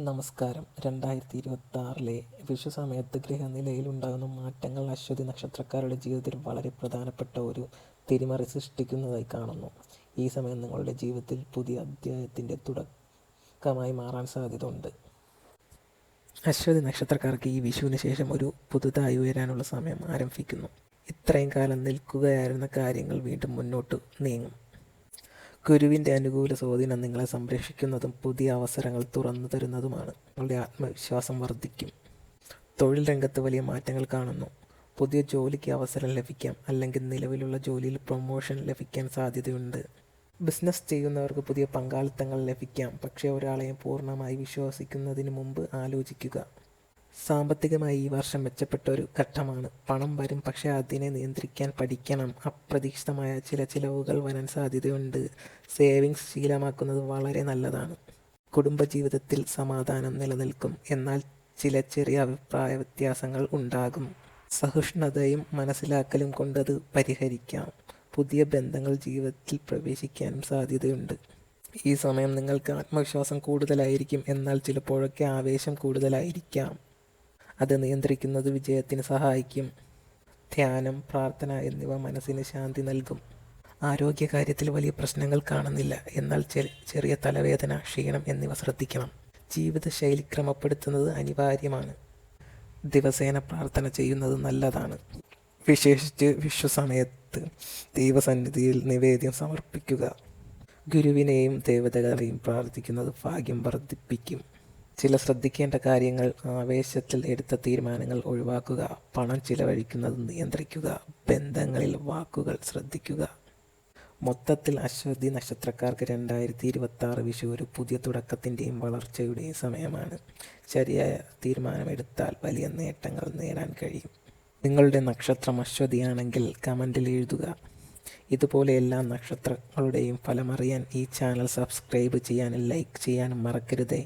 നമസ്കാരം. 2026 വിഷു സമയത്ത് ഗ്രഹനിലയിൽ ഉണ്ടാകുന്ന മാറ്റങ്ങൾ അശ്വതി നക്ഷത്രക്കാരുടെ ജീവിതത്തിൽ വളരെ പ്രധാനപ്പെട്ട ഒരു തിരിമറി സൃഷ്ടിക്കുന്നതായി കാണുന്നു. ഈ സമയം നിങ്ങളുടെ ജീവിതത്തിൽ പുതിയ അധ്യായത്തിൻ്റെ തുടക്കമായി മാറാൻ സാധ്യതയുണ്ട്. അശ്വതി നക്ഷത്രക്കാർക്ക് ഈ വിഷുവിന് ശേഷം ഒരു പുതുതായി ഉയരാനുള്ള സമയം ആരംഭിക്കുന്നു. ഇത്രയും കാലം നിൽക്കുകയായിരുന്ന കാര്യങ്ങൾ വീണ്ടും മുന്നോട്ട് നീങ്ങും. ഗുരുവിൻ്റെ അനുകൂല സ്വാധീനം നിങ്ങളെ സംരക്ഷിക്കുന്നതും പുതിയ അവസരങ്ങൾ തുറന്നു തരുന്നതുമാണ്. നിങ്ങളുടെ ആത്മവിശ്വാസം വർദ്ധിക്കും. തൊഴിൽ രംഗത്ത് വലിയ മാറ്റങ്ങൾ കാണുന്നു. പുതിയ ജോലിക്ക് അവസരം ലഭിക്കാം, അല്ലെങ്കിൽ നിലവിലുള്ള ജോലിയിൽ പ്രൊമോഷൻ ലഭിക്കാൻ സാധ്യതയുണ്ട്. ബിസിനസ് ചെയ്യുന്നവർക്ക് പുതിയ പങ്കാളിത്തങ്ങൾ ലഭിക്കാം, പക്ഷേ ഒരാളെയും പൂർണ്ണമായി വിശ്വസിക്കുന്നതിന് മുമ്പ് ആലോചിക്കുക. സാമ്പത്തികമായി ഈ വർഷം മെച്ചപ്പെട്ട ഒരു ഘട്ടമാണ്. പണം വരും, പക്ഷേ അതിനെ നിയന്ത്രിക്കാൻ പഠിക്കണം. അപ്രതീക്ഷിതമായ ചില ചിലവുകൾ വരാൻ സാധ്യതയുണ്ട്. സേവിങ്സ് ശീലമാക്കുന്നത് വളരെ നല്ലതാണ്. കുടുംബജീവിതത്തിൽ സമാധാനം നിലനിൽക്കും, എന്നാൽ ചില ചെറിയ അഭിപ്രായ വ്യത്യാസങ്ങൾ ഉണ്ടാകും. സഹിഷ്ണുതയും മനസ്സിലാക്കലും കൊണ്ടത് പരിഹരിക്കാം. പുതിയ ബന്ധങ്ങൾ ജീവിതത്തിൽ പ്രവേശിക്കാനും സാധ്യതയുണ്ട്. ഈ സമയം നിങ്ങൾക്ക് ആത്മവിശ്വാസം കൂടുതലായിരിക്കും, എന്നാൽ ചിലപ്പോഴൊക്കെ ആവേശം കൂടുതലായിരിക്കാം. അത് നിയന്ത്രിക്കുന്നത് വിജയത്തിന് സഹായിക്കും. ധ്യാനം, പ്രാർത്ഥന എന്നിവ മനസ്സിന് ശാന്തി നൽകും. ആരോഗ്യകാര്യത്തിൽ വലിയ പ്രശ്നങ്ങൾ കാണുന്നില്ല, എന്നാൽ ചെറിയ തലവേദന, ക്ഷീണം എന്നിവ ശ്രദ്ധിക്കണം. ജീവിതശൈലി ക്രമപ്പെടുത്തുന്നത് അനിവാര്യമാണ്. ദിവസേന പ്രാർത്ഥന ചെയ്യുന്നത് നല്ലതാണ്. വിശേഷിച്ച് വിഷു സമയത്ത് ദൈവസന്നിധിയിൽ നിവേദ്യം സമർപ്പിക്കുക. ഗുരുവിനെയും ദേവതകളെയും പ്രാർത്ഥിക്കുന്നത് ഭാഗ്യം വർദ്ധിപ്പിക്കും. ചില ശ്രദ്ധിക്കേണ്ട കാര്യങ്ങൾ: ആവേശത്തിൽ എടുത്ത തീരുമാനങ്ങൾ ഒഴിവാക്കുക. പണം ചിലവഴിക്കുന്നത് നിയന്ത്രിക്കുക. ബന്ധങ്ങളിൽ വാക്കുകൾ ശ്രദ്ധിക്കുക. മൊത്തത്തിൽ അശ്വതി നക്ഷത്രക്കാർക്ക് 2026 വിഷു ഒരു പുതിയ തുടക്കത്തിൻ്റെയും വളർച്ചയുടെയും സമയമാണ്. ശരിയായ തീരുമാനമെടുത്താൽ വലിയ നേട്ടങ്ങൾ നേടാൻ കഴിയും. നിങ്ങളുടെ നക്ഷത്രം അശ്വതിയാണെങ്കിൽ കമൻറ്റിൽ എഴുതുക. ഇതുപോലെ എല്ലാ നക്ഷത്രങ്ങളുടെയും ഫലമറിയാൻ ഈ ചാനൽ സബ്സ്ക്രൈബ് ചെയ്യാനും ലൈക്ക് ചെയ്യാനും മറക്കരുതേ.